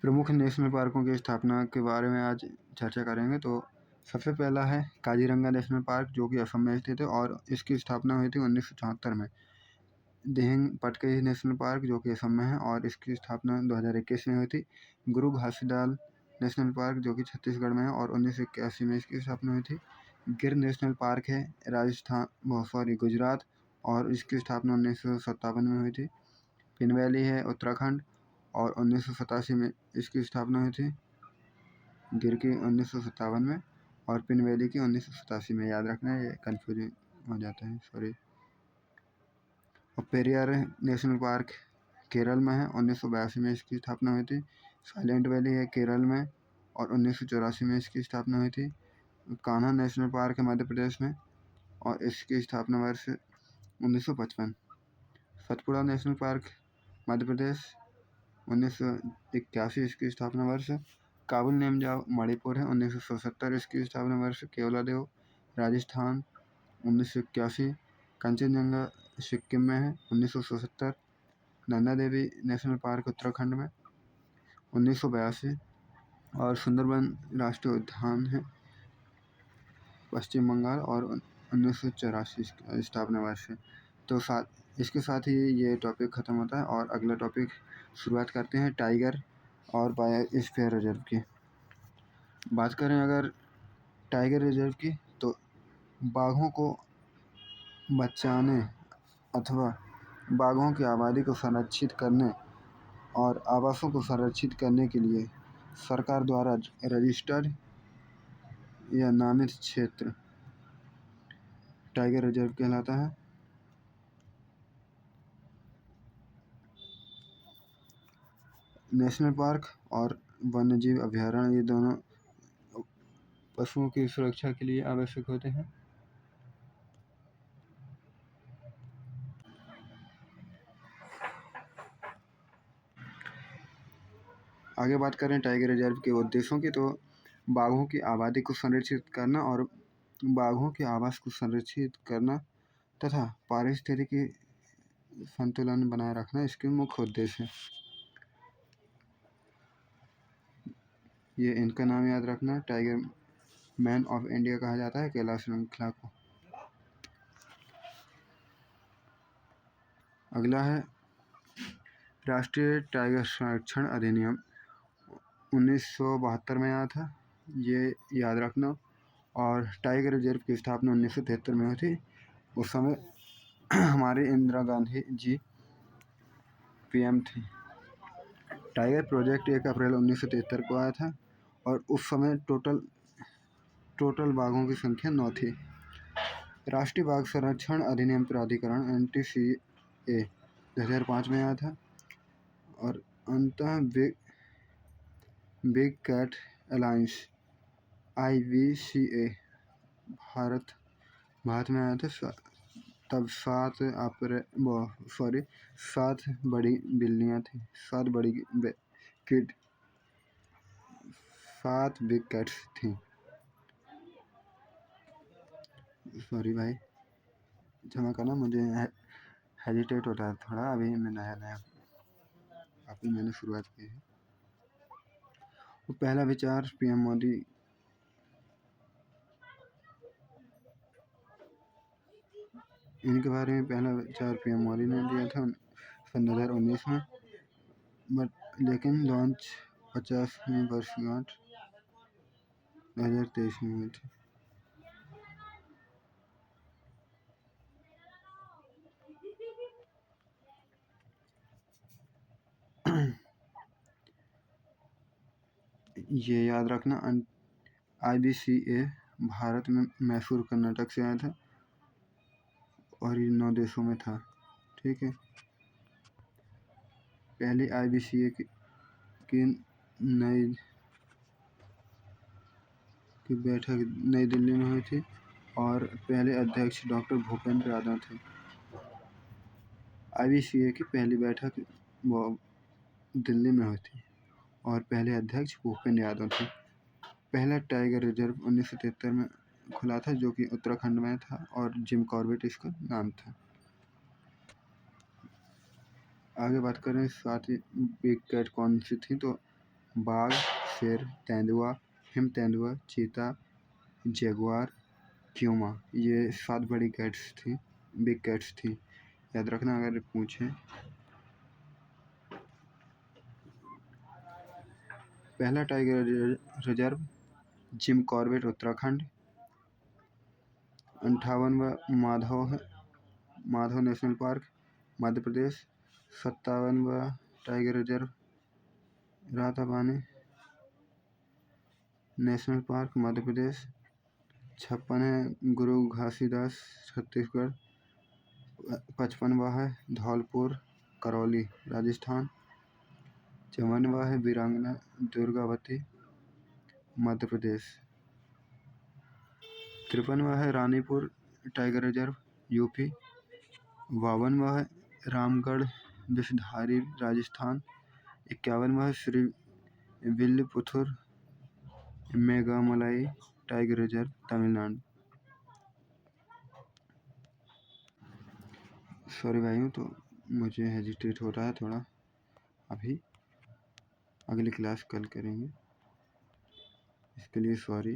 प्रमुख नेशनल पार्कों की स्थापना के बारे में आज चर्चा करेंगे। तो सबसे पहला है काजीरंगा नेशनल पार्क, जो कि असम में स्थित है और इसकी स्थापना हुई थी 1974 में। दिहिंग पटकाई नेशनल पार्क, जो कि असम में है और इसकी स्थापना 2021 में हुई थी। गुरु घासीदास नेशनल पार्क, जो कि छत्तीसगढ़ में है और 1981 में इसकी स्थापना हुई थी। गिर नेशनल पार्क है गुजरात, और इसकी स्थापना 1957 में हुई थी। पिन वैली है उत्तराखंड और 1987 में इसकी स्थापना हुई थी। गिर की 1957 में और पिन वैली की 1987 में। याद रखना है, ये कन्फ्यूजन हो जाता है, सॉरी। और पेरियार नेशनल पार्क केरल में है, 1982 में इसकी स्थापना हुई थी। साइलेंट वैली है केरल में और 1984 में इसकी स्थापना हुई थी। कान्हा नेशनल पार्क है मध्य प्रदेश में और इसकी स्थापना वर्ष 1955। सतपुड़ा नेशनल पार्क मध्य प्रदेश, 1981 इसकी स्थापना वर्ष। काबुल नेमजाओ मणिपुर है, 1970 इसकी स्थापना वर्ष। केवलादेव राजस्थान, 1981। कंचनजंगा सिक्किम में है, 1970। नंदा देवी नेशनल पार्क उत्तराखंड में, 1982। और सुंदरबन राष्ट्रीय उद्यान है पश्चिम बंगाल और 1984 इसका स्थापना वर्ष है। तो इसके साथ ही ये टॉपिक ख़त्म होता है और अगला टॉपिक शुरुआत करते हैं टाइगर और बायोस्फीयर रिजर्व की। बात करें अगर टाइगर रिजर्व की, तो बाघों को बचाने अथवा बाघों की आबादी को संरक्षित करने और आवासों को संरक्षित करने के लिए सरकार द्वारा रजिस्टर्ड या नामित क्षेत्र टाइगर रिजर्व कहलाता है। नेशनल पार्क और वन्यजीव अभयारण्य, ये दोनों पशुओं की सुरक्षा के लिए आवश्यक होते हैं। आगे बात करें टाइगर रिजर्व के उद्देश्यों की, तो बाघों की आबादी को संरक्षित करना और बाघों के आवास को संरक्षित करना तथा पारिस्थितिकी संतुलन बनाए रखना इसके मुख्य उद्देश्य है। ये इनका नाम याद रखना। टाइगर मैन ऑफ इंडिया कहा जाता है कैलाश श्रृंखला को। अगला है राष्ट्रीय टाइगर संरक्षण अधिनियम, 1972 में आया था, ये याद रखना। और टाइगर रिजर्व की स्थापना 1973 में हुई थी। उस समय हमारी इंदिरा गांधी जी पीएम थी। टाइगर प्रोजेक्ट 1 अप्रैल 1973 को आया था और उस समय टोटल बाघों की संख्या 9 थी। राष्ट्रीय बाघ संरक्षण अधिनियम प्राधिकरण NTCA 2005 में आया था। और अंततः big cat alliance IBCA Bharat में आया था। तब 7 बड़ी बिल्लियाँ थी, 7 बिग कैट्स थी। सॉरी भाई, क्षमा करना, मुझे हेजिटेट होता है थोड़ा, अभी मैं नया अभी मैंने शुरुआत की है। तो पहला विचार PM मोदी इनके बारे में पहला विचार PM मोदी ने दिया था सन 2019 में, लेकिन लॉन्च 50वीं वर्षगांठ 2023 में हुई थी। ये याद रखना, IBCA भारत में मैसूर कर्नाटक से आया था और ये 9 देशों में था। ठीक है। पहली IBCA की बैठक नई दिल्ली में हुई थी और पहले अध्यक्ष डॉक्टर भूपेंद्र यादव थे। IBCA की पहली बैठक दिल्ली में हुई थी और पहले अध्यक्ष भूपेंद्र यादव थे। पहला टाइगर रिजर्व 1973 में खुला था, जो कि उत्तराखंड में था और जिम कॉर्बेट इसका नाम था। आगे बात करें साथ ही बिग कैट कौन सी थी, तो बाघ, शेर, तेंदुआ, हिम तेंदुआ, चीता, जगुआर, क्यूमा। ये 7 बड़ी कैट्स थी, बिग कैट्स थी। याद रखना अगर पूछें। पहला tiger reserve Jim Corbett Uttarakhand. 58वां माधव नेशनल पार्क मध्य प्रदेश। 57वां tiger reserve Ratapani national park Madhya Pradesh. 56 है गुरु घासीदास छत्तीसगढ़। 55वां है धौलपुर करौली राजस्थान। 54वां है वीरांगना दुर्गावती मध्य प्रदेश। 53वां है रानीपुर टाइगर रिजर्व यूपी। 52वां है रामगढ़ विषधारी राजस्थान। 51वां है Shri Villiputhur Meghamalai tiger reserve Tamil Nadu. Sorry भाइयों, तो मुझे हेजिटेट हो रहा है थोड़ा अभी। अगली क्लास कल करेंगे, इसके लिए सॉरी।